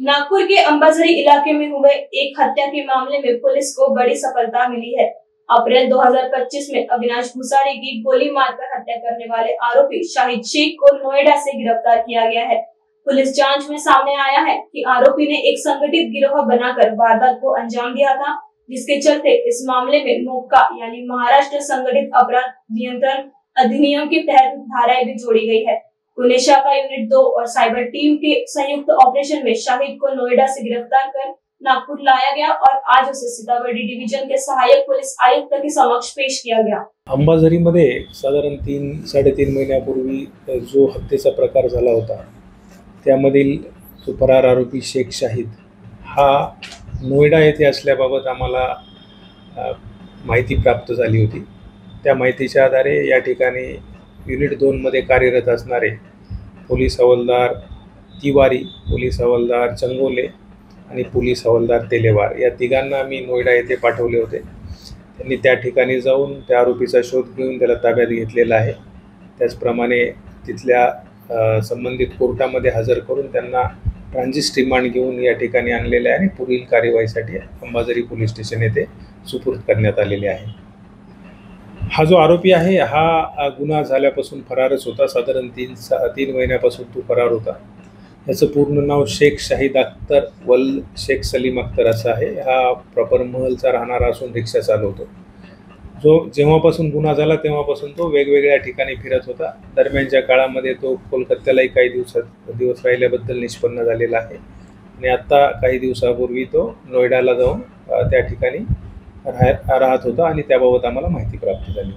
नागपुर के अंबाझरी इलाके में हुए एक हत्या के मामले में पुलिस को बड़ी सफलता मिली है। अप्रैल 2025 में अविनाश भूसारी की गोली मारकर हत्या करने वाले आरोपी शाहिद शेख को नोएडा से गिरफ्तार किया गया है। पुलिस जांच में सामने आया है कि आरोपी ने एक संगठित गिरोह बनाकर वारदात को अंजाम दिया था, जिसके चलते इस मामले में मोक्का यानी महाराष्ट्र संगठित अपराध नियंत्रण अधिनियम के तहत धाराएं भी जोड़ी गई है। पुणे शाखा यूनिट 2 और साइबर टीम के संयुक्त ऑपरेशन में शाहिद को नोएडा से गिरफ्तार कर नागपुर लाया गया और आज उसे सीतामढ़ी डिवीजन के सहायक पुलिस आयुक्त के समक्ष पेश किया गया। अंबाझरी मध्ये साधारण 3-3.5 महिन्यापूर्वी जो हत्येचा प्रकार झाला होता, त्यामधील जो फरार आरोपी शेख शाहिद हा नोएडा येथे असल्याबाबत आम्हाला माहिती प्राप्त झाली होती। त्या माहितीच्या आधारे या ठिकाणी युनिट 2 मध्ये कार्यरत असणारे पोलीस हवालदार तिवारी, पोलीस हवालदार चंगोले आणि पोलीस हवालदार तेलेवार या तिघांना आम्ही नोएडा येथे पाठवले होते। त्यांनी त्या ठिकाणी जाऊन त्या आरोपीचा शोध घेऊन त्याला ताब्यात घेतलेला आहे। त्याचप्रमाणे तिथल्या संबंधित कोर्टामध्ये हजर करून त्यांना ट्रान्झिट रिमांड घेऊन या ठिकाणी आणलेले आहे आणि पुढील कार्यवाहीसाठी अंबाझरी पोलीस स्टेशन येथे सुपूर्द करण्यात आलेले आहे। हा जो आरोपी आहे हा गुन्हा झाल्यापासून फरारच होता। साधारण 3 महिन्यापासून तो फरार होता। याचं पूर्ण नाव शेख शाहिद अख्तर वल शेख सलीम अख्तर असं आहे। हा प्रॉपर महलचा राहणारा असून रिक्षा चालवतो। जो जेव्हापासून गुन्हा झाला तेव्हापासून तो वेगवेगळ्या ठिकाणी फिरत होता। दरम्यानच्या काळामध्ये तो कोलकात्यालाही काही दिवस राहिल्याबद्दल निष्पन्न झालेला आहे आणि आता काही दिवसापूर्वी तो नोएडाला जाऊन त्या ठिकाणी राहत होता आणि त्याबाबत आम्हाला माहिती प्राप्त झाली।